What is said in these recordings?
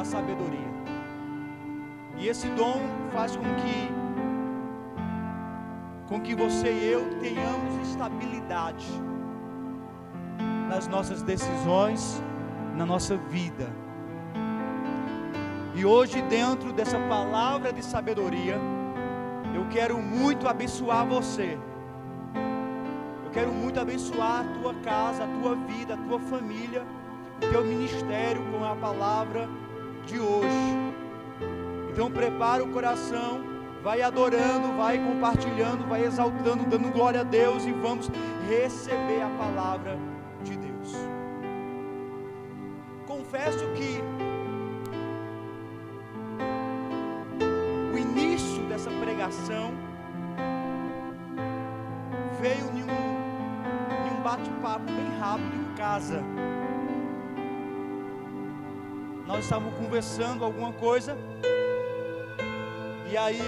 sabedoria. E esse dom faz com que você e eu tenhamos estabilidade nas nossas decisões, na nossa vida. E hoje, dentro dessa palavra de sabedoria, eu quero muito abençoar você. Eu quero muito abençoar a tua casa, a tua vida, a tua família, o teu ministério com a palavra de hoje. Então prepara o coração, vai adorando, vai compartilhando, vai exaltando, dando glória a Deus, e vamos receber a palavra de Deus. Confesso que o início dessa pregação veio em um bate-papo bem rápido em casa. Nós estávamos conversando alguma coisa, e aí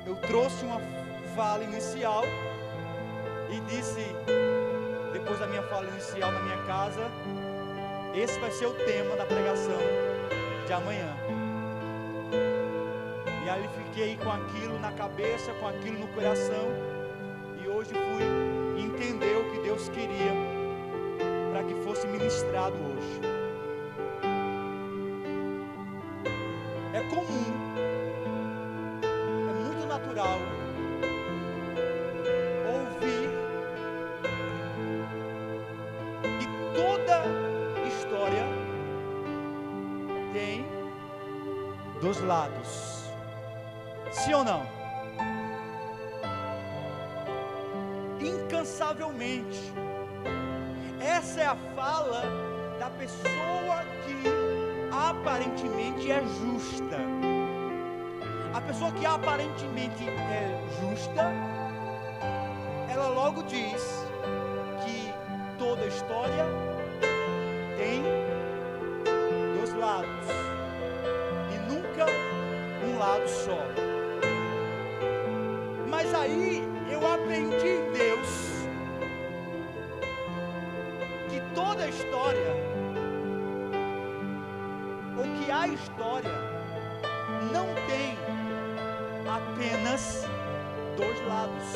eu trouxe uma fala inicial e disse, depois da minha fala inicial na minha casa, esse vai ser o tema da pregação de amanhã. E aí fiquei com aquilo na cabeça, com aquilo no coração, e hoje fui entender o que Deus queria para que fosse ministrado hoje. É comum, é muito natural ouvir que toda história tem dois lados. Sim ou não? Incansavelmente. Essa é a fala da pessoa que aparentemente é justa. A pessoa que aparentemente é justa, ela logo diz que toda história tem dois lados e nunca um lado só. Mas aí eu aprendi em Deus que toda história, ou que a história não tem apenas dois lados.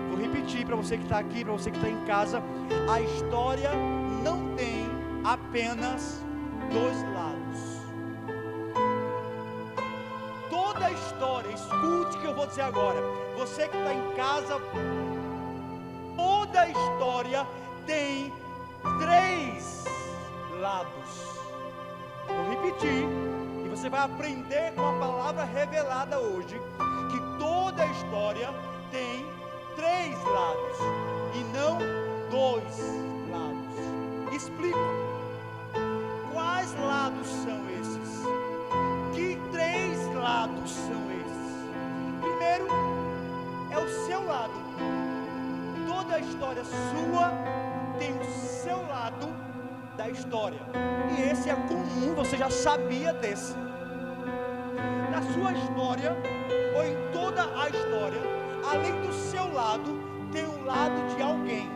Vou repetir para você que está aqui, para você que está em casa: a história não tem apenas dois lados. Toda história, escute o que eu vou dizer agora, você que está em casa, toda história tem três lados. Vou repetir, e você vai aprender com a palavra revelada hoje, que toda história tem três lados e não dois lados. Explico. Quais lados são esses? Que três lados são esses? Primeiro é o seu lado. Toda história sua tem o seu lado da história, e esse é comum, você já sabia desse. Na sua história, ou em toda a história, além do seu lado, tem o lado de alguém.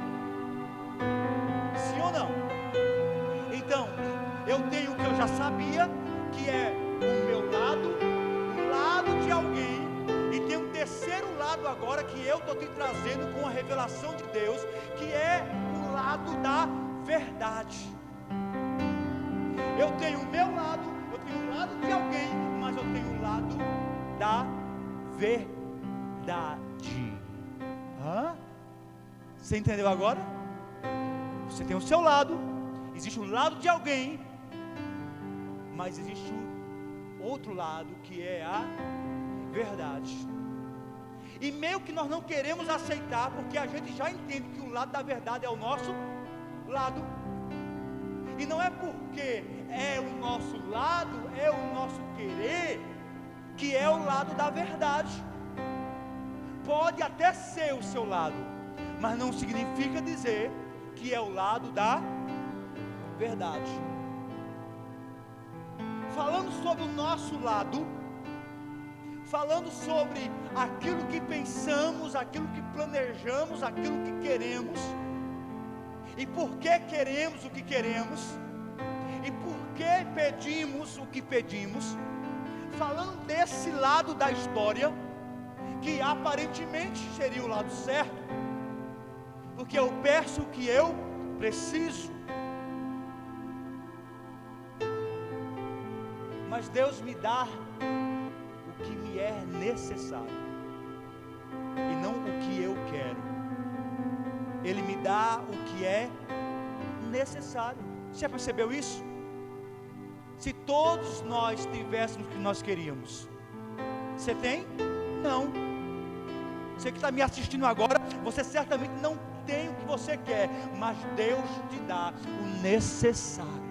Sim ou não? Então, eu tenho o que eu já sabia, que é o meu lado, o lado de alguém, e tem um terceiro lado agora que eu estou te trazendo com a revelação de Deus, que é o lado da verdade. Eu tenho o meu lado, eu tenho o lado de alguém, mas eu tenho o lado da verdade. Você entendeu agora? Você tem o seu lado, existe o lado de alguém, mas existe o outro lado, que é a verdade. E meio que nós não queremos aceitar, porque a gente já entende que o lado da verdade é o nosso lado. E não é porque é o nosso lado, é o nosso querer, que é o lado da verdade. Pode até ser o seu lado, mas não significa dizer que é o lado da verdade. Falando sobre o nosso lado, falando sobre aquilo que pensamos, aquilo que planejamos, aquilo que queremos, e por que queremos o que queremos, e por que pedimos o que pedimos, falando desse lado da história, que aparentemente seria o lado certo, porque eu peço o que eu preciso, mas Deus me dá o que me é necessário, e não o que eu quero. Ele me dá o que é necessário. Você já percebeu isso? Se todos nós tivéssemos o que nós queríamos, você tem? Não. Você que está me assistindo agora, você certamente não tem o que você quer, mas Deus te dá o necessário.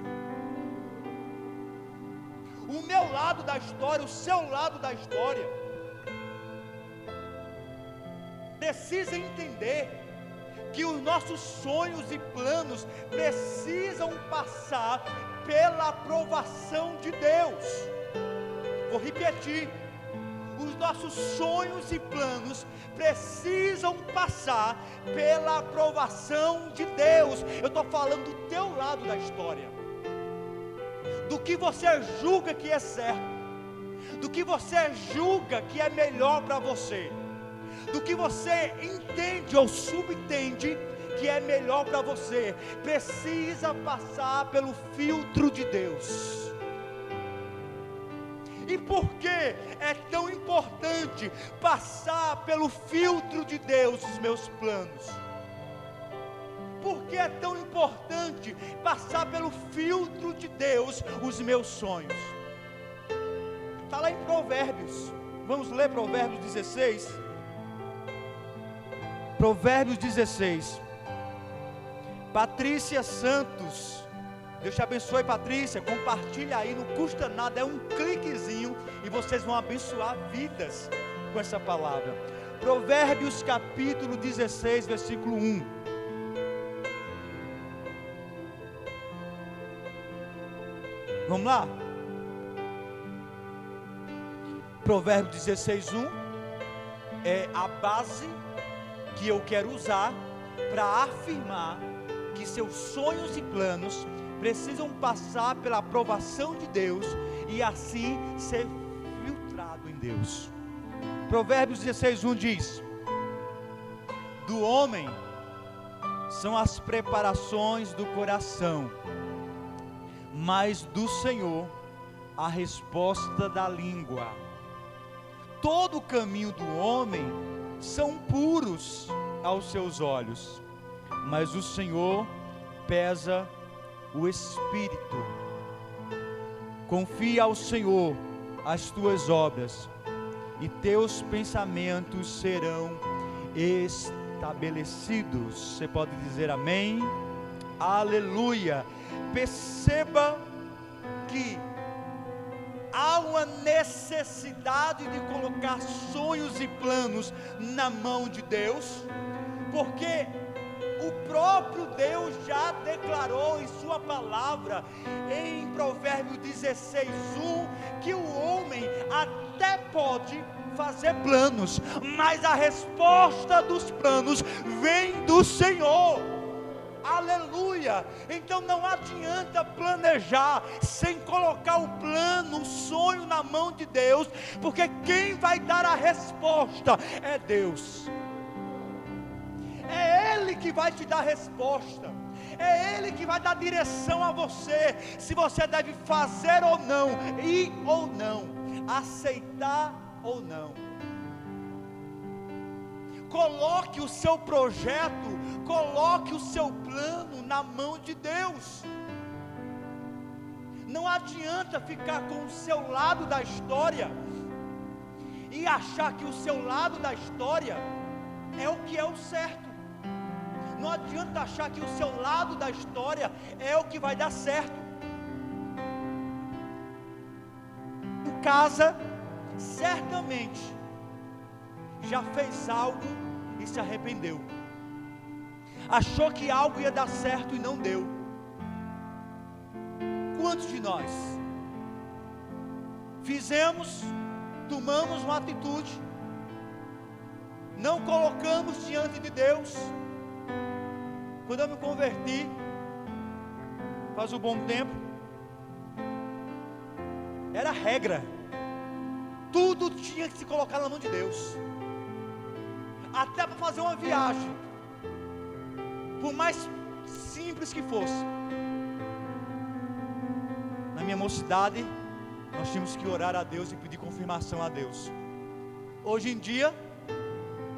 O meu lado da história, o seu lado da história, precisa entender que os nossos sonhos e planos precisam passar pela aprovação de Deus. Vou repetir: os nossos sonhos e planos precisam passar pela aprovação de Deus. Eu estou falando do teu lado da história, do que você julga que é certo, do que você julga que é melhor para você, do que você entende ou subentende que é melhor para você, precisa passar pelo filtro de Deus. E por que é tão importante passar pelo filtro de Deus os meus planos? Por que é tão importante passar pelo filtro de Deus os meus sonhos? Está lá em Provérbios. Vamos ler Provérbios 16. Provérbios 16. Patrícia Santos, Deus te abençoe, Patrícia. Compartilha aí, não custa nada, é um cliquezinho e vocês vão abençoar vidas com essa palavra. Provérbios capítulo 16, versículo 1. Vamos lá? Provérbios 16, 1 é a base que eu quero usar para afirmar que seus sonhos e planos precisam passar pela aprovação de Deus e assim ser filtrado em Deus. Provérbios 16, 1 diz: do homem são as preparações do coração, mas do Senhor a resposta da língua. Todo o caminho do homem são puros aos seus olhos, mas o Senhor pesa o espírito. Confia ao Senhor as tuas obras, e teus pensamentos serão estabelecidos. Você pode dizer amém? Aleluia. Perceba que há uma necessidade de colocar sonhos e planos na mão de Deus, porque o próprio Deus já declarou em sua palavra, em Provérbios 16, 1, que o homem até pode fazer planos, mas a resposta dos planos vem do Senhor. Aleluia. Então não adianta planejar sem colocar o plano, o sonho na mão de Deus, porque quem vai dar a resposta é Deus. É Ele que vai te dar a resposta, é Ele que vai dar direção a você, se você deve fazer ou não, ir ou não, aceitar ou não. Coloque o seu projeto, coloque o seu plano na mão de Deus. Não adianta ficar com o seu lado da história e achar que o seu lado da história é o que é o certo. Não adianta achar que o seu lado da história é o que vai dar certo. Em casa, certamente já fez algo e se arrependeu. Achou que algo ia dar certo e não deu. Quantos de nós fizemos, tomamos uma atitude, não colocamos diante de Deus, Quando eu me converti, faz um bom tempo, era regra, tudo tinha que se colocar na mão de Deus, até para fazer uma viagem, por mais simples que fosse. Na minha mocidade, nós tínhamos que orar a Deus e pedir confirmação a Deus. Hoje em dia,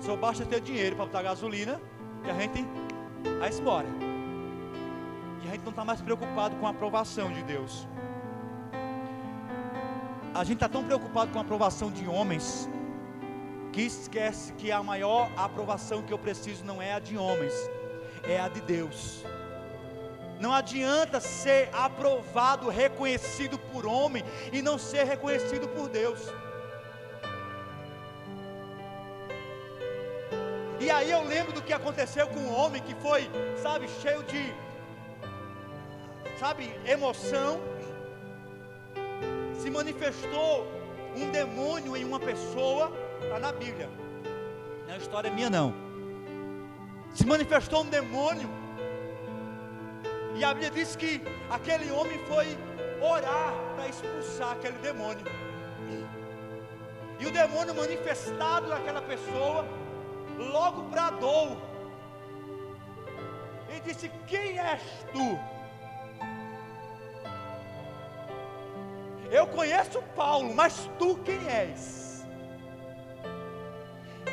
só basta ter dinheiro para botar gasolina, que a gente vai embora. E a gente não está mais preocupado com a aprovação de Deus. A gente está tão preocupado com a aprovação de homens, que esquece que a maior aprovação que eu preciso não é a de homens, é a de Deus. Não adianta ser aprovado, reconhecido por homem e não ser reconhecido por Deus. E aí eu lembro do que aconteceu com um homem que foi, cheio de, emoção. Se manifestou um demônio em uma pessoa, está na Bíblia, não é história minha não. Se manifestou um demônio, e a Bíblia diz que aquele homem foi orar para expulsar aquele demônio. E o demônio manifestado naquela pessoa, logo bradou e disse: quem és tu? Eu conheço Paulo, mas tu quem és?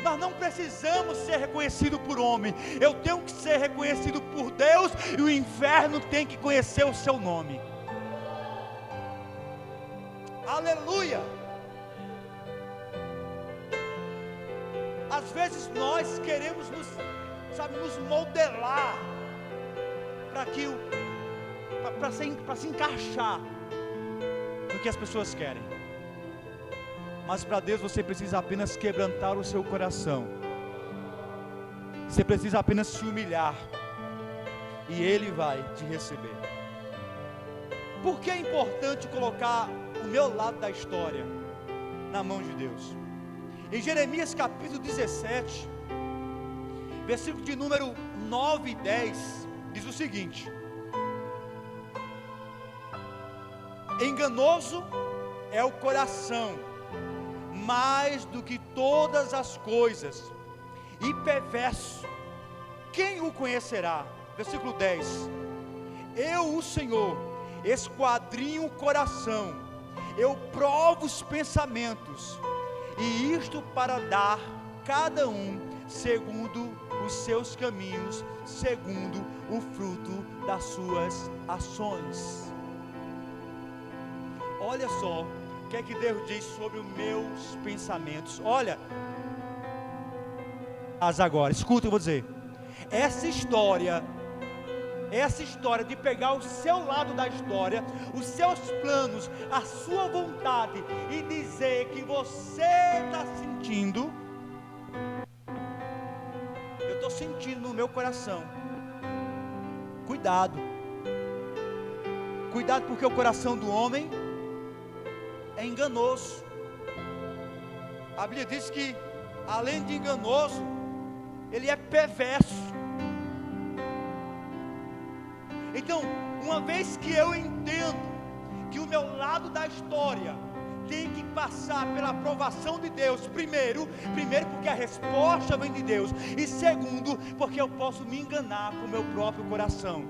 Nós não precisamos ser reconhecidos por homem. Eu tenho que ser reconhecido por Deus, e o inferno tem que conhecer o seu nome. Aleluia! Às vezes nós queremos nos modelar para se encaixar no que as pessoas querem. Mas para Deus você precisa apenas quebrantar o seu coração. Você precisa apenas se humilhar, e Ele vai te receber. Por que é importante colocar o meu lado da história na mão de Deus? Em Jeremias capítulo 17, versículo de número 9 e 10, diz o seguinte: enganoso é o coração, mais do que todas as coisas, e perverso, quem o conhecerá? Versículo 10: eu, o Senhor, esquadrinho o coração, eu provo os pensamentos, e isto para dar cada um segundo os seus caminhos, segundo o fruto das suas ações. Olha só o que é que Deus diz sobre os meus pensamentos. Olha, mas agora, escuta, eu vou dizer. Essa história de pegar o seu lado da história, os seus planos, a sua vontade, e dizer que você está sentindo, eu estou sentindo no meu coração. Cuidado, porque o coração do homem é enganoso. A Bíblia diz que, além de enganoso, ele é perverso. Então, uma vez que eu entendo que o meu lado da história tem que passar pela aprovação de Deus, primeiro porque a resposta vem de Deus, e segundo, porque eu posso me enganar com o meu próprio coração.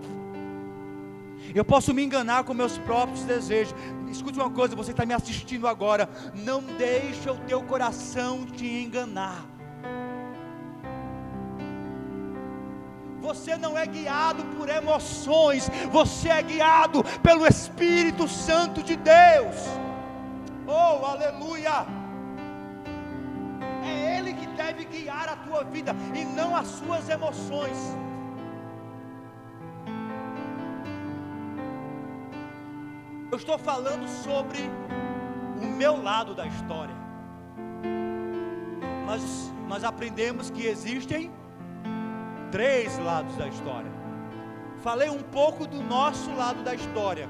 Eu posso me enganar com meus próprios desejos. Escute uma coisa, você está me assistindo agora, não deixa o teu coração te enganar. Você não é guiado por emoções, você é guiado pelo Espírito Santo de Deus. Oh, aleluia! É Ele que deve guiar a tua vida e não as suas emoções. Eu estou falando sobre o meu lado da história. Nós aprendemos que existem 3 lados da história. Falei um pouco do nosso lado da história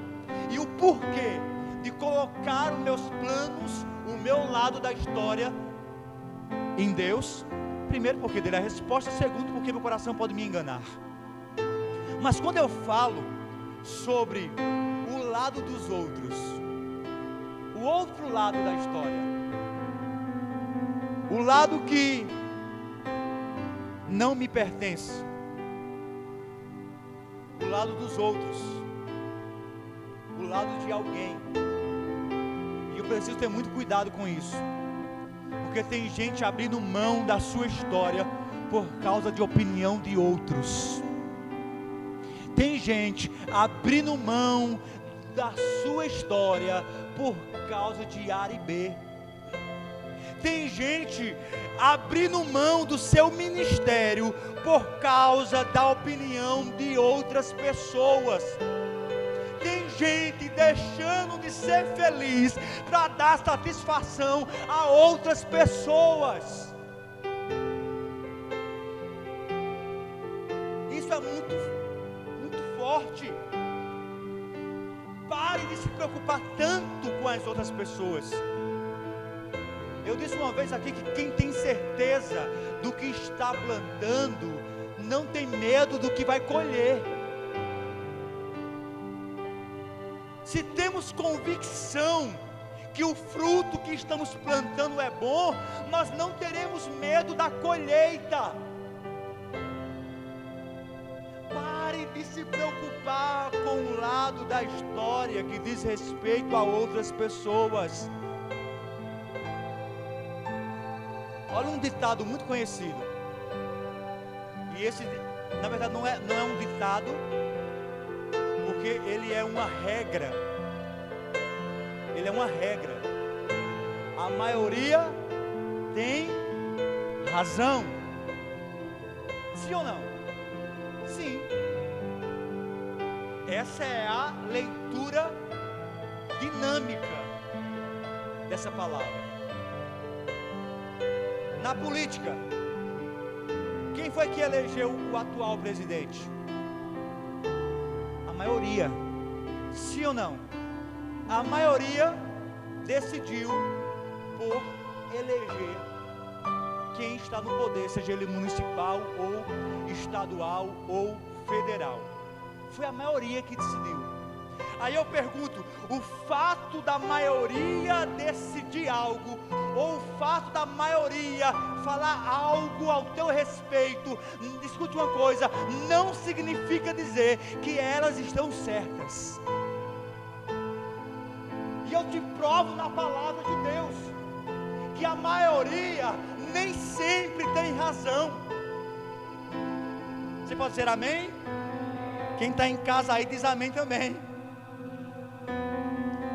e o porquê de colocar os meus planos, o meu lado da história em Deus. Primeiro, porque dele é a resposta. Segundo, porque meu coração pode me enganar. Mas quando eu falo sobre o lado dos outros, o outro lado da história, o lado que não me pertence, o lado dos outros, o lado de alguém, e eu preciso ter muito cuidado com isso, porque tem gente abrindo mão da sua história por causa de opinião de outros. Tem gente abrindo mão da sua história por causa de A e B. Tem gente abrindo mão do seu ministério por causa da opinião de outras pessoas. Tem gente deixando de ser feliz para dar satisfação a outras pessoas. Isso é muito forte. Pare de se preocupar tanto com as outras pessoas. Eu disse uma vez aqui que quem tem certeza do que está plantando, não tem medo do que vai colher. Se temos convicção que o fruto que estamos plantando é bom, nós não teremos medo da colheita. Pare de se preocupar com o lado da história que diz respeito a outras pessoas. Olha um ditado muito conhecido. E esse, na verdade, não é um ditado, porque ele é uma regra. Ele é uma regra. A maioria tem razão. Sim ou não? Sim. Essa é a leitura dinâmica dessa palavra. Na política, quem foi que elegeu o atual presidente? A maioria. Sim ou não? A maioria decidiu por eleger quem está no poder, seja ele municipal ou estadual ou federal. Foi a maioria que decidiu. Aí eu pergunto, o fato da maioria decidir algo, ou o fato da maioria falar algo ao teu respeito, escute uma coisa, não significa dizer que elas estão certas. E eu te provo na palavra de Deus, que a maioria nem sempre tem razão. Você pode dizer amém? Quem está em casa aí diz amém também.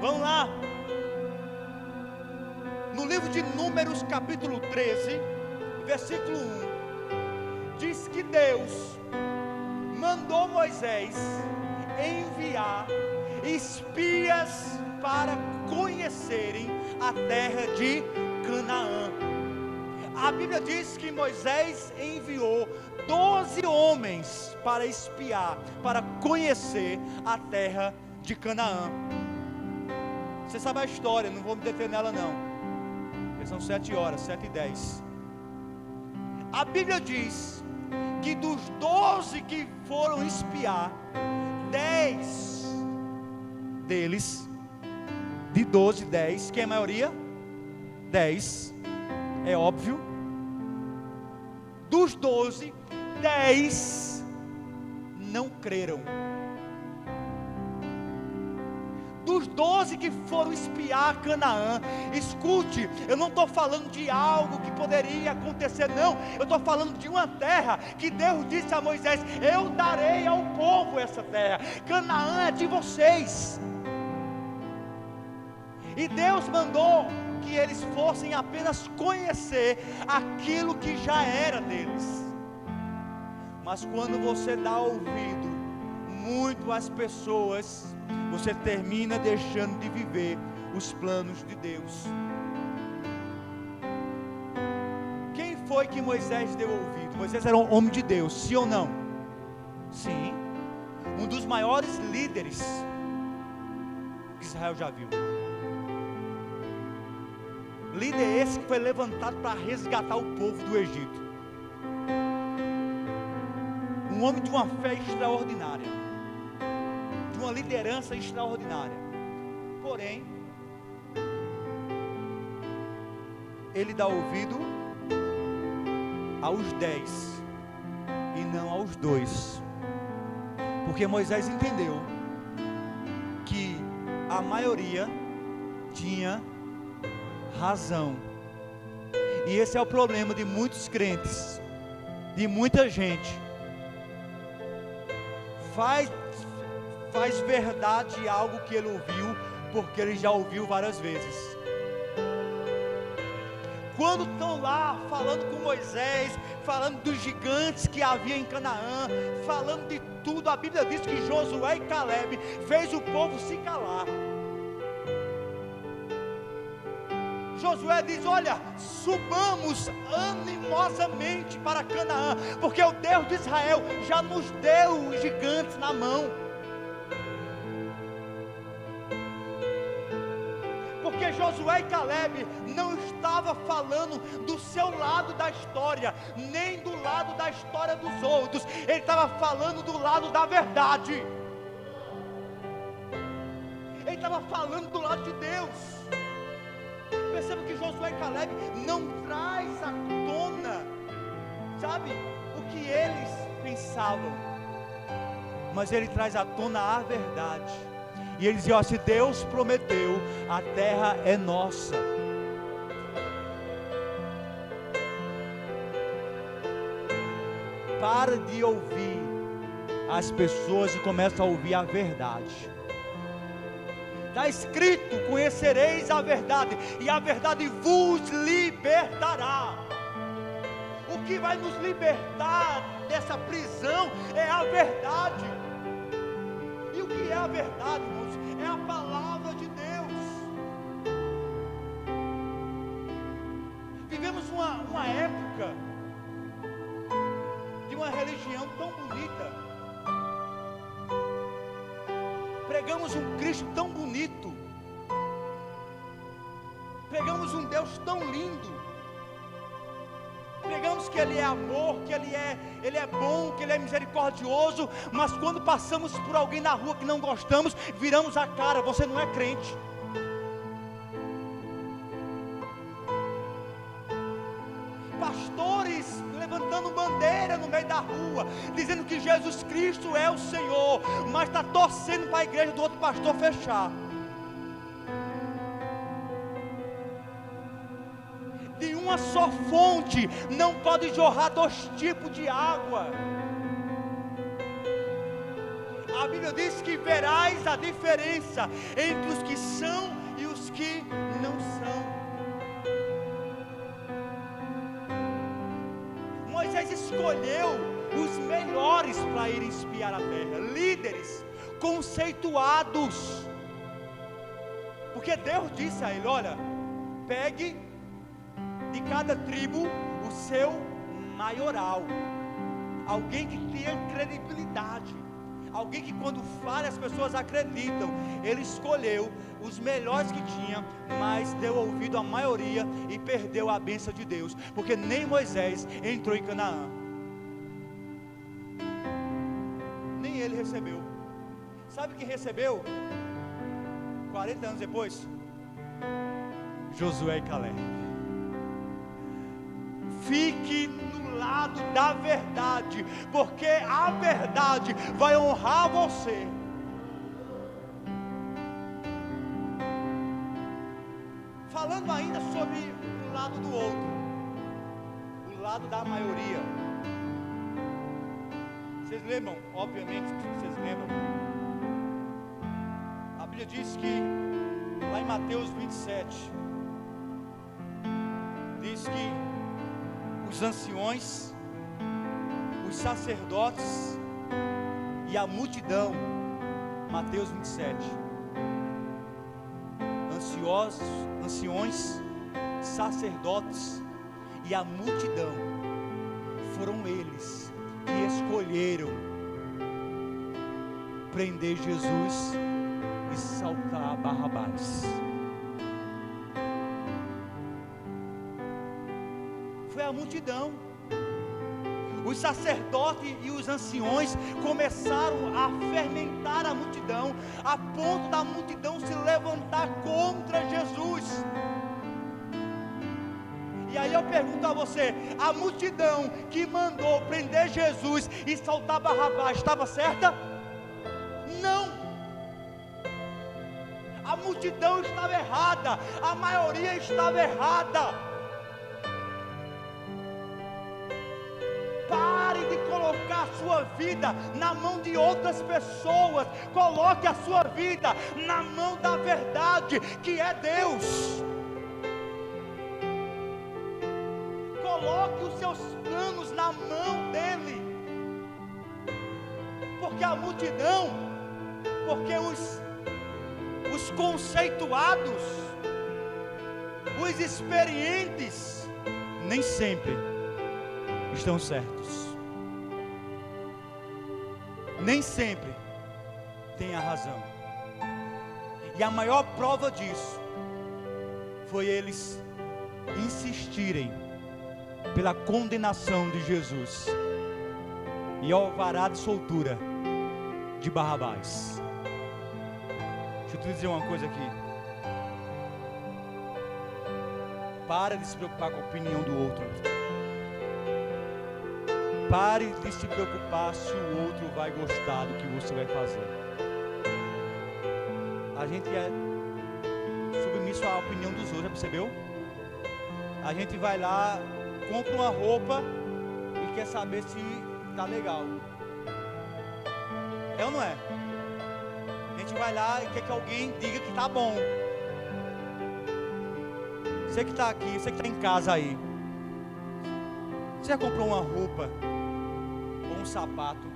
Vamos lá. No livro de Números capítulo 13, versículo 1, diz que Deus mandou Moisés enviar espias para conhecerem a terra de Canaã. A Bíblia diz que Moisés enviou 12 homens para espiar, para conhecer a terra de Canaã. Você sabe a história, não vou me deter nela não. São 7 horas, 7:10. A Bíblia diz que dos 12 que foram espiar, 10 deles, de 12, 10, quem é a maioria? 10, é óbvio. Dos 12, 10 não creram. Dos 12 que foram espiar Canaã, escute, eu não estou falando de algo que poderia acontecer, não, eu estou falando de uma terra que Deus disse a Moisés: eu darei ao povo essa terra, Canaã é de vocês. E Deus mandou que eles fossem apenas conhecer aquilo que já era deles. Mas quando você dá ouvido muito às pessoas, você termina deixando de viver os planos de Deus. Quem foi que Moisés deu ouvido? Moisés era um homem de Deus, sim ou não? Sim. Um dos maiores líderes que Israel já viu. Líder esse que foi levantado para resgatar o povo do Egito. Um um homem de uma fé extraordinária, de uma liderança extraordinária. Porém, ele dá ouvido aos 10 e não aos 2, porque Moisés entendeu que a maioria tinha razão. E esse é o problema de muitos crentes, de muita gente. Faz verdade algo que ele ouviu, porque ele já ouviu várias vezes. Quando estão lá falando com Moisés, falando dos gigantes que havia em Canaã, falando de tudo, a Bíblia diz que Josué e Caleb fez o povo se calar. Josué diz: olha, subamos animosamente para Canaã, porque o Deus de Israel já nos deu os gigantes na mão. Porque Josué e Caleb não estavam falando do seu lado da história, nem do lado da história dos outros. Ele estava falando do lado da verdade. Ele estava falando do lado de Deus. Perceba que Josué e Caleb não traz à tona, sabe, o que eles pensavam, mas ele traz à tona a verdade. E ele dizia: ó, se Deus prometeu, a terra é nossa. Para de ouvir as pessoas e começa a ouvir a verdade. Está escrito: conhecereis a verdade, e a verdade vos libertará. O que vai nos libertar dessa prisão é a verdade. E o que é a verdade, irmãos? É a palavra de Deus. Vivemos uma época de uma religião tão bonita. Pregamos um Cristo tão bonito, pregamos um Deus tão lindo, pregamos que Ele é amor, que Ele é bom, que Ele é misericordioso, mas quando passamos por alguém na rua que não gostamos, viramos a cara: você não é crente. Pastores levantando bandeira no meio da rua, dizendo que Jesus Cristo é o Senhor, mas está torcendo para a igreja do outro pastor fechar. De uma só fonte não pode jorrar 2 tipos de água. A Bíblia diz que verás a diferença entre os que são e os que não são. Moisés escolheu os melhores para ir espiar a terra, líderes conceituados, porque Deus disse a ele: olha, pegue de cada tribo o seu maioral, alguém que tenha credibilidade, alguém que quando fala as pessoas acreditam. Ele escolheu os melhores que tinha, mas deu ouvido à maioria e perdeu a bênção de Deus, porque nem Moisés entrou em Canaã, nem ele recebeu. Sabe quem recebeu? 40 anos depois, Josué e Caleb. Fique no lado da verdade, porque a verdade vai honrar você. Falando ainda sobre o lado do outro, o lado da maioria. Vocês lembram? Obviamente vocês lembram. A Bíblia diz que lá em Mateus 27 diz que os anciões, os sacerdotes e a multidão, Mateus 27, anciões, sacerdotes e a multidão, foram eles que escolheram prender Jesus e soltar Barrabás. Foi a multidão. os sacerdotes e os anciões começaram a fermentar a multidão, a ponto da multidão se levantar contra Jesus. E aí eu pergunto a você, a multidão que mandou prender Jesus e soltar Barrabás estava certa? Não. A multidão estava errada, a maioria estava errada. Pare de colocar a sua vida na mão de outras pessoas. Coloque a sua vida na mão da verdade, que é Deus. Coloque os seus planos na mão dele. Porque a multidão, porque os conceituados, os experientes, nem sempre estão certos. Nem sempre tem a razão. E a maior prova disso foi eles insistirem pela condenação de Jesus e alvará de soltura de Barrabás. Deixa eu te dizer uma coisa aqui. Para de se preocupar com a opinião do outro. Pare de se preocupar se o outro vai gostar do que você vai fazer. A gente é submisso à opinião dos outros, já percebeu? A gente vai lá, compra uma roupa e quer saber se está legal. É ou não é? A gente vai lá e quer que alguém diga que está bom. Você que está aqui, você que está em casa aí, você já comprou uma roupa ou um sapato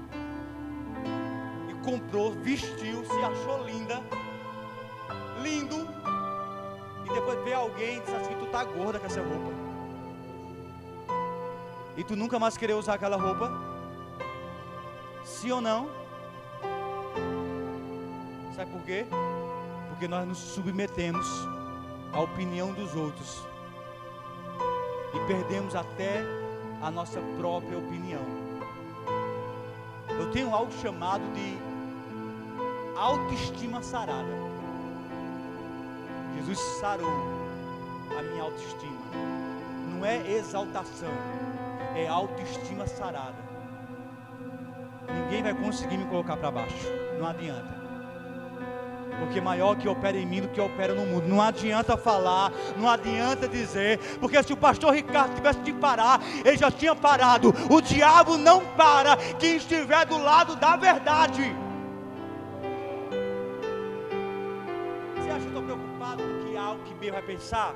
e comprou, vestiu, se achou linda, lindo, e depois vê alguém e diz assim: tu tá gorda com essa roupa, e tu nunca mais querer usar aquela roupa? Sim ou não? Sabe por quê? Porque nós nos submetemos à opinião dos outros e perdemos até a nossa própria opinião. Eu tenho algo chamado de autoestima sarada. Jesus sarou a minha autoestima. Não é exaltação, é autoestima sarada. Ninguém vai conseguir me colocar para baixo. Não adianta. Porque maior que opera em mim do que opera no mundo. Não adianta falar, não adianta dizer. Porque se o pastor Ricardo tivesse de parar, ele já tinha parado. O diabo não para quem estiver do lado da verdade. Você acha que eu estou preocupado com que algo que B vai pensar?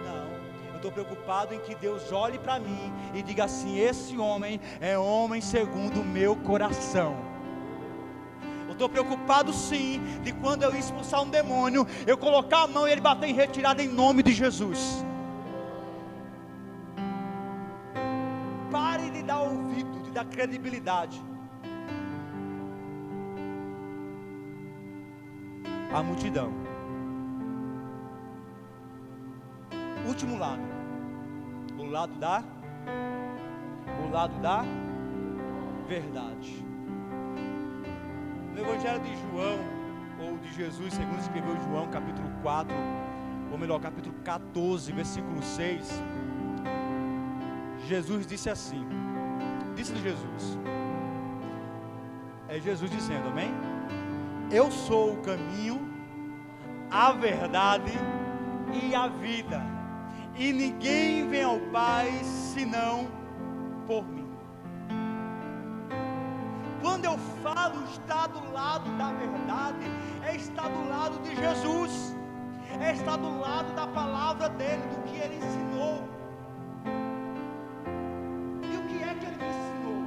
Não, eu estou preocupado em que Deus olhe para mim e diga assim: esse homem é homem segundo o meu coração. Eu estou preocupado sim, de quando eu expulsar um demônio, eu colocar a mão e ele bater em retirada em nome de Jesus. Pare de dar ouvido, de dar credibilidade à multidão. Último lado, o lado da verdade. No Evangelho de João, ou de Jesus, segundo escreveu João, capítulo 4, ou melhor, capítulo 14, versículo 6, Jesus disse assim, disse Jesus, é Jesus dizendo, amém? Eu sou o caminho, a verdade e a vida, e ninguém vem ao Pai senão por mim. Quando eu falo estar do lado da verdade, é estar do lado de Jesus, é estar do lado da palavra dele, do que ele ensinou. E o que é que ele ensinou?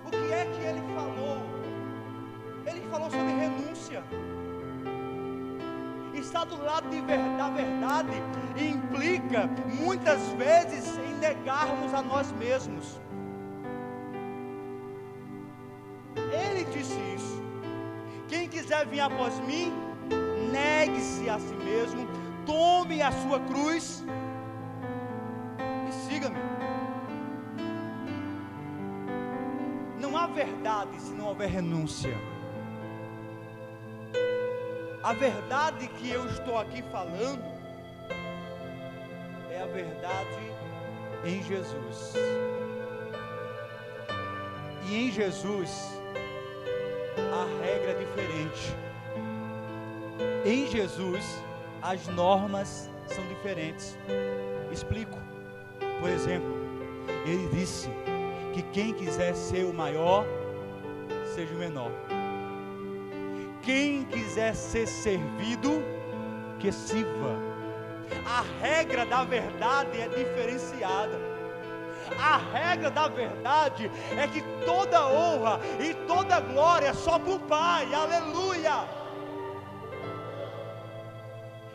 O que é que ele falou? Ele falou sobre renúncia. Estar do lado da verdade implica muitas vezes em negarmos a nós mesmos. Ele disse isso: quem quiser vir após mim, negue-se a si mesmo, tome a sua cruz e siga-me. verdade se não houver renúncia. A verdade que eu estou aqui falando é a verdade em Jesus. E em Jesus a regra é diferente. Em Jesus as normas são diferentes. Explico. Por exemplo, ele disse que quem quiser ser o maior, seja o menor. Quem quiser ser servido, que sirva. A regra da verdade é diferenciada. A regra da verdade é que toda honra e toda glória é só para o Pai. Aleluia!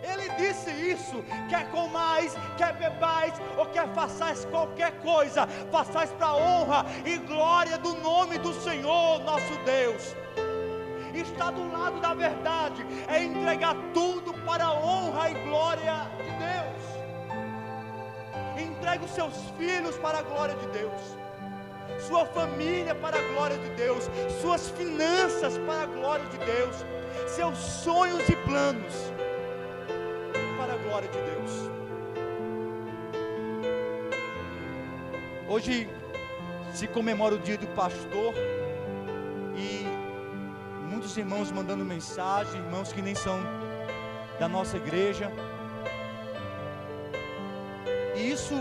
Ele disse isso: quer comais, quer bebais, ou quer façais qualquer coisa, façais para a honra e glória do nome do Senhor nosso Deus. Está do lado da verdade, é entregar tudo para a honra e glória de Deus. Entregue os seus filhos para a glória de Deus, sua família para a glória de Deus, suas finanças para a glória de Deus, seus sonhos e planos para a glória de Deus. Hoje se comemora o dia do pastor e muitos irmãos mandando mensagem, irmãos que nem são da nossa igreja. E isso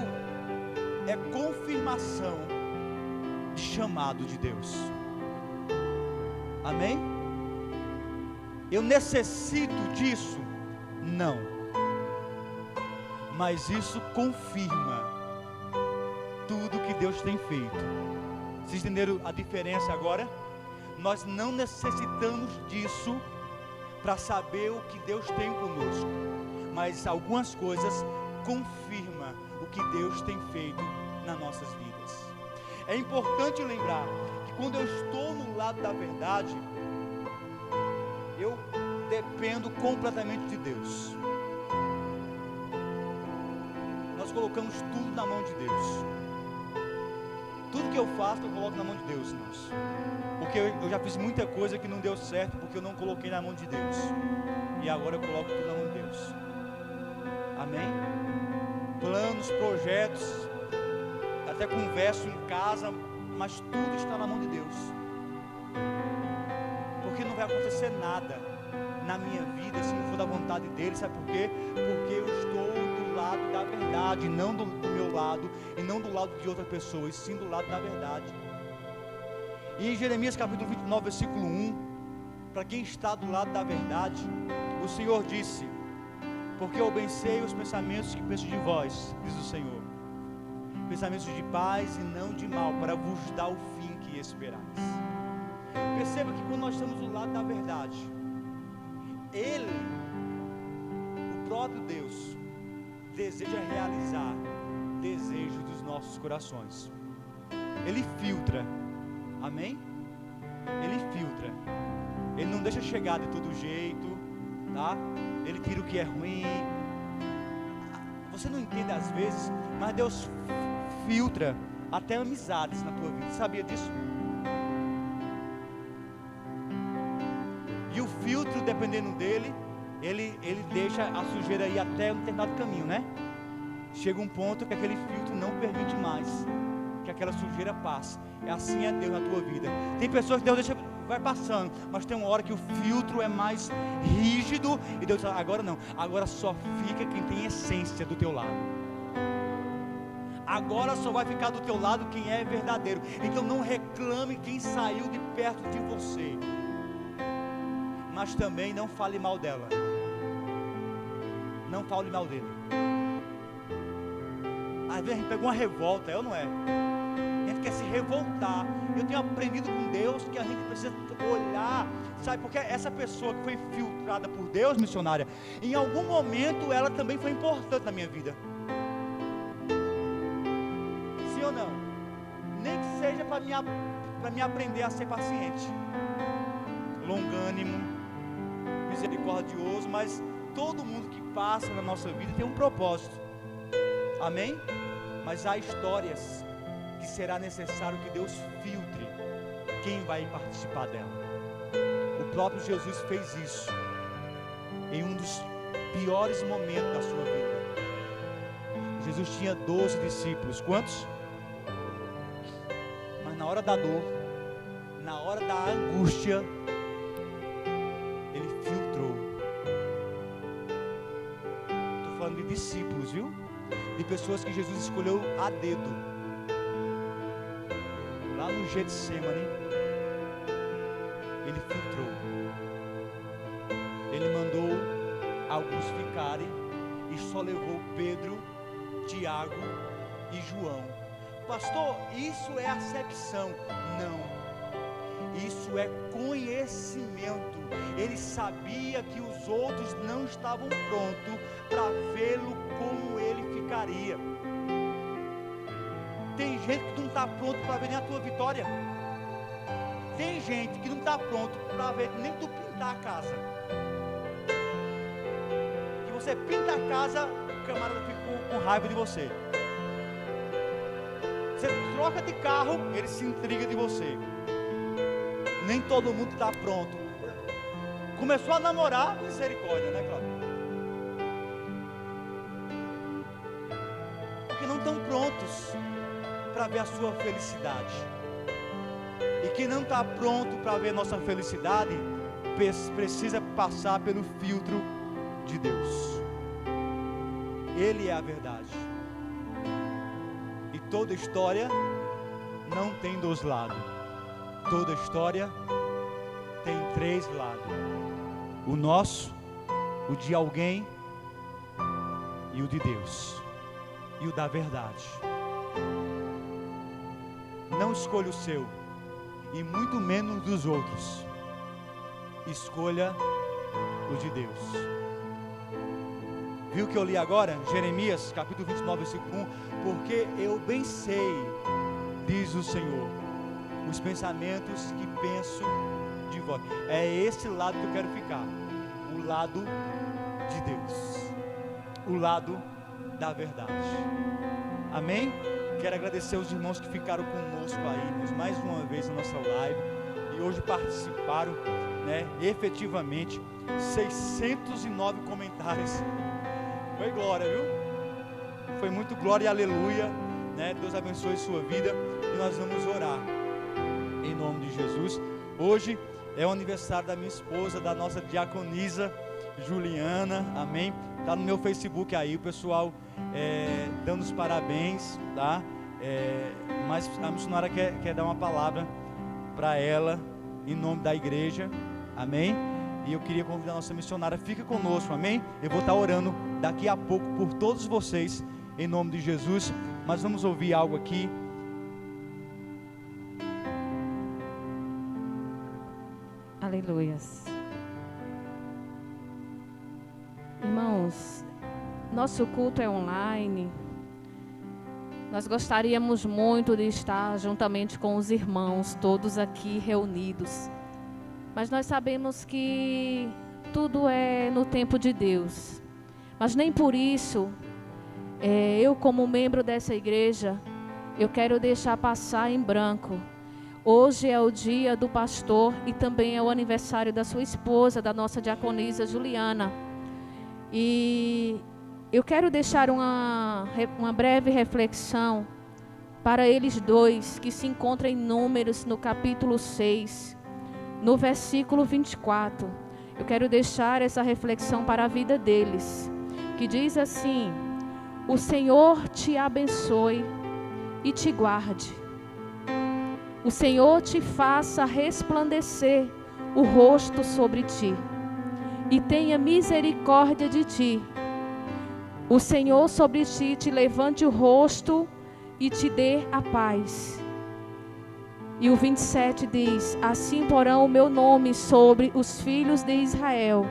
é confirmação de chamado de Deus. Amém? Eu necessito disso? Não. Mas isso confirma tudo que Deus tem feito. Vocês entenderam a diferença agora? Nós não necessitamos disso para saber o que Deus tem conosco, mas algumas coisas confirmam o que Deus tem feito nas nossas vidas. É importante lembrar que quando eu estou no lado da verdade, eu dependo completamente de Deus. Nós colocamos tudo na mão de Deus. Tudo que eu faço, eu coloco na mão de Deus, irmãos. Porque eu já fiz muita coisa que não deu certo, porque eu não coloquei na mão de Deus. E agora eu coloco tudo na mão de Deus. Amém? Planos, projetos, até converso em casa, mas tudo está na mão de Deus. Porque não vai acontecer nada na minha vida se não for da vontade dEle. Sabe por quê? Porque eu estou do lado da verdade, não do meu lado, e não do lado de outra pessoa, e sim do lado da verdade. E em Jeremias capítulo 29, versículo 1, para quem está do lado da verdade, o Senhor disse: porque eu bem sei os pensamentos que penso de vós, diz o Senhor, pensamentos de paz e não de mal, para vos dar o fim que esperais. Perceba que quando nós estamos do lado da verdade, Ele, o próprio Deus, deseja realizar desejos dos nossos corações. Ele filtra. Amém? Ele filtra. Ele não deixa chegar de todo jeito, tá? Ele tira o que é ruim. Você não entende às vezes, mas Deus filtra até amizades na tua vida. Você sabia disso? E o filtro, dependendo dele, ele deixa a sujeira ir até um determinado caminho, né? Chega um ponto que aquele filtro não permite mais que aquela sujeira passe. É assim é Deus na tua vida. Tem pessoas que Deus deixa, vai passando, mas tem uma hora que o filtro é mais rígido e Deus fala: agora não, agora só fica quem tem essência do teu lado. Agora só vai ficar do teu lado quem é verdadeiro. Então não reclame quem saiu de perto de você, mas também não fale mal dela. Não fale mal dele. Às vezes a gente pega uma revolta, é ou não é? A gente quer se revoltar. Eu tenho aprendido com Deus que a gente precisa olhar, sabe? Porque essa pessoa que foi filtrada por Deus, missionária, em algum momento ela também foi importante na minha vida. Sim ou não? Nem que seja para me aprender a ser paciente, longânimo, misericordioso, mas todo mundo que passa na nossa vida tem um propósito. Amém? Mas há histórias que será necessário que Deus filtre quem vai participar dela. O próprio Jesus fez isso em um dos piores momentos da sua vida. Jesus tinha 12 discípulos. Quantos? Mas na hora da dor, na hora da angústia, ele filtrou. Estou falando de discípulos, viu? De pessoas que Jesus escolheu a dedo. Lá no Getsemane, ele filtrou. Ele mandou alguns ficarem e só levou Pedro, Tiago e João. Pastor, isso é acepção? Não, isso é conhecimento. Ele sabia que os outros não estavam prontos para vê-lo como ele ficaria. Tem gente que não está pronto para ver nem a tua vitória. Tem gente que não está pronto para ver nem tu pintar a casa. Que você pinta a casa, o camarada fica com raiva de você. Você troca de carro, ele se intriga de você. Nem todo mundo está pronto. Começou a namorar, misericórdia, né, Cláudio? Porque não estão prontos para ver a sua felicidade. E quem não está pronto para ver nossa felicidade, precisa passar pelo filtro de Deus. Ele é a verdade. E toda história não tem dois lados. Toda história tem três lados: o nosso, o de alguém e o de Deus, e o da verdade. Não escolha o seu, e muito menos dos outros. Escolha o de Deus. Viu o que eu li agora? Jeremias capítulo 29, versículo 1. Porque eu bem sei, diz o Senhor, os pensamentos que penso de vós. É esse lado que eu quero ficar. O lado de Deus. O lado da verdade. Amém? Quero agradecer aos irmãos que ficaram conosco aí, mais uma vez na nossa live. E hoje participaram, né, efetivamente, 609 comentários. Foi glória, viu? Foi muito glória e aleluia, né? Deus abençoe sua vida. E nós vamos orar em nome de Jesus. Hoje é o aniversário da minha esposa, da nossa diaconisa Juliana, amém? Tá no meu Facebook aí, o pessoal dando os parabéns, tá? Mas a missionária quer dar uma palavra para ela, em nome da igreja, amém? E eu queria convidar a nossa missionária, fica conosco, amém? Eu vou estar orando daqui a pouco por todos vocês, em nome de Jesus. Mas vamos ouvir algo aqui. Aleluias. Irmãos, nosso culto é online. Nós gostaríamos muito de estar juntamente com os irmãos, todos aqui reunidos. Mas nós sabemos que tudo é no tempo de Deus. Mas nem por isso, eu como membro dessa igreja, eu quero deixar passar em branco. Hoje é o dia do pastor e também é o aniversário da sua esposa, da nossa diaconisa Juliana. E eu quero deixar uma breve reflexão para eles dois, que se encontram em Números, no capítulo 6, no versículo 24. Eu quero deixar essa reflexão para a vida deles, que diz assim: o Senhor te abençoe e te guarde. O Senhor te faça resplandecer o rosto sobre ti e tenha misericórdia de ti. O Senhor sobre ti te levante o rosto e te dê a paz. E o 27 diz: assim porão o meu nome sobre os filhos de Israel,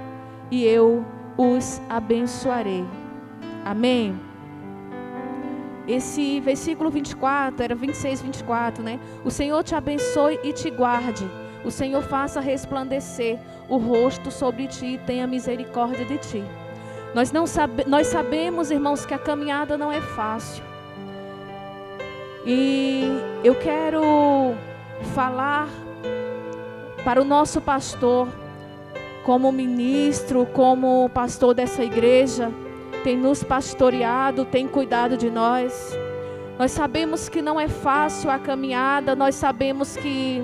e eu os abençoarei. Amém? Esse versículo 24, era 26, 24, né? O Senhor te abençoe e te guarde. O Senhor faça resplandecer o rosto sobre ti e tenha misericórdia de ti. Nós sabemos, irmãos, que a caminhada não é fácil. E eu quero falar para o nosso pastor, como ministro, como pastor dessa igreja, tem nos pastoreado, tem cuidado de nós. Nós sabemos que não é fácil a caminhada, nós sabemos que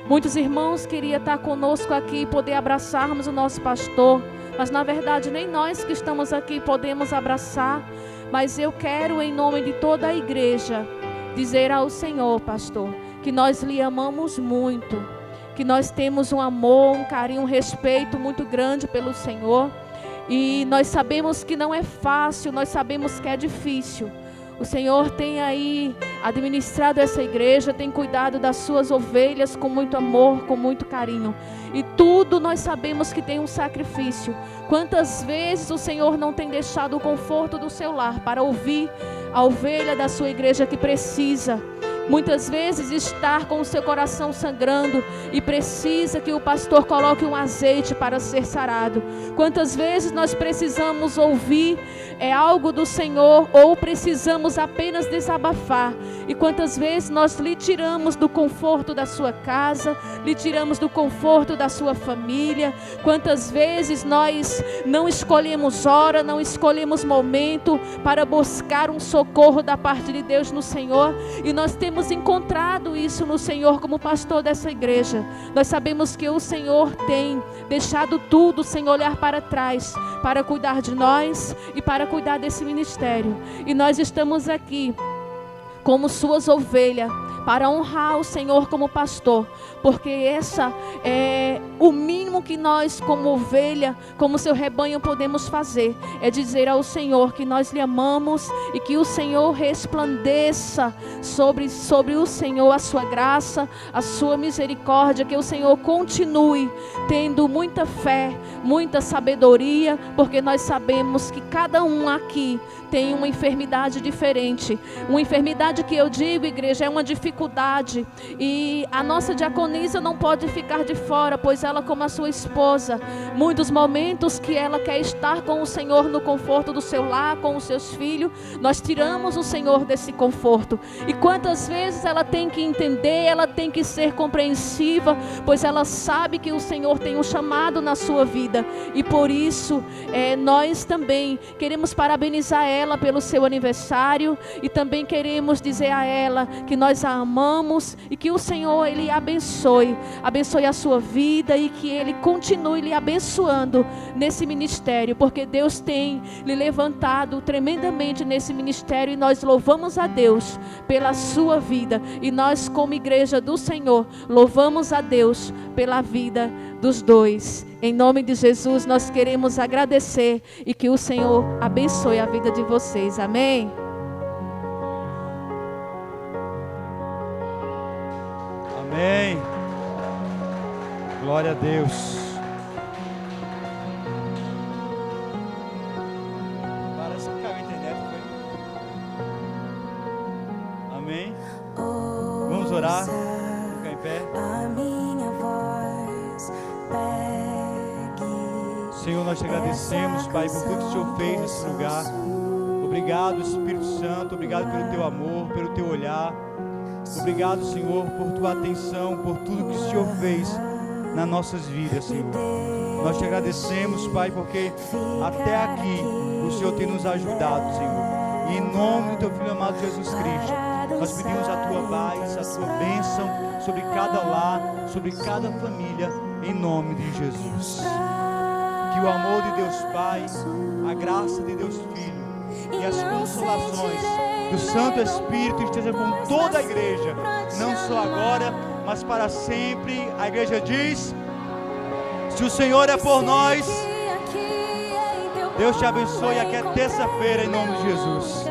muitos irmãos queriam estar conosco aqui e poder abraçarmos o nosso pastor, mas na verdade nem nós que estamos aqui podemos abraçar. Mas eu quero, em nome de toda a igreja, dizer ao Senhor, pastor, que nós lhe amamos muito, que nós temos um amor, um carinho, um respeito muito grande pelo Senhor, e nós sabemos que não é fácil, nós sabemos que é difícil. O Senhor tem aí administrado essa igreja, tem cuidado das suas ovelhas com muito amor, com muito carinho. E tudo nós sabemos que tem um sacrifício. Quantas vezes o Senhor não tem deixado o conforto do seu lar para ouvir a ovelha da sua igreja que precisa. Muitas vezes estar com o seu coração sangrando e precisa que o pastor coloque um azeite para ser sarado. Quantas vezes nós precisamos ouvir algo do Senhor ou precisamos apenas desabafar. E quantas vezes nós lhe tiramos do conforto da sua casa, lhe tiramos do conforto da sua família. Quantas vezes nós não escolhemos hora, não escolhemos momento para buscar um socorro da parte de Deus no Senhor. E nós temos encontrado isso no Senhor como pastor dessa igreja. Nós sabemos que o Senhor tem deixado tudo sem olhar para trás, para cuidar de nós e para cuidar desse ministério. E nós estamos aqui como suas ovelhas, para honrar o Senhor como pastor, porque essa é o mínimo que nós como ovelha, como seu rebanho podemos fazer, é dizer ao Senhor que nós lhe amamos e que o Senhor resplandeça sobre o Senhor a sua graça, a sua misericórdia, que o Senhor continue tendo muita fé, muita sabedoria, porque nós sabemos que cada um aqui tem uma enfermidade diferente, uma enfermidade que eu digo, igreja, é uma dificuldade, e a nossa diaconisa não pode ficar de fora, pois ela, como a sua esposa, muitos momentos que ela quer estar com o Senhor no conforto do seu lar, com os seus filhos, nós tiramos o Senhor desse conforto, e quantas vezes ela tem que entender, ela tem que ser compreensiva, pois ela sabe que o Senhor tem um chamado na sua vida, e por isso nós também queremos parabenizar ela pelo seu aniversário, e também queremos dizer a ela que nós a amamos e que o Senhor, Ele abençoe a sua vida e que Ele continue lhe abençoando nesse ministério, porque Deus tem lhe levantado tremendamente nesse ministério, e nós louvamos a Deus pela sua vida, e nós como igreja do Senhor louvamos a Deus pela vida dos dois. Em nome de Jesus nós queremos agradecer e que o Senhor abençoe a vida de vocês. Amém? Amém. Glória a Deus. Parece que caiu a internet, foi? Amém. Vamos orar. Ficar em pé. Senhor, nós te agradecemos, Pai, por tudo que o Senhor fez nesse lugar. Obrigado, Espírito Santo, obrigado pelo teu amor, pelo teu olhar. Obrigado, Senhor, por tua atenção, por tudo que o Senhor fez nas nossas vidas, Senhor. Nós te agradecemos, Pai, porque até aqui o Senhor tem nos ajudado, Senhor. E em nome do teu Filho amado Jesus Cristo, nós pedimos a tua paz, a tua bênção sobre cada lar, sobre cada família, em nome de Jesus. Que o amor de Deus Pai, a graça de Deus Filho e as consolações do Santo Espírito esteja com toda a igreja, não só agora, mas para sempre. A igreja diz: se o Senhor é por nós, Deus te abençoe. Até terça-feira, em nome de Jesus.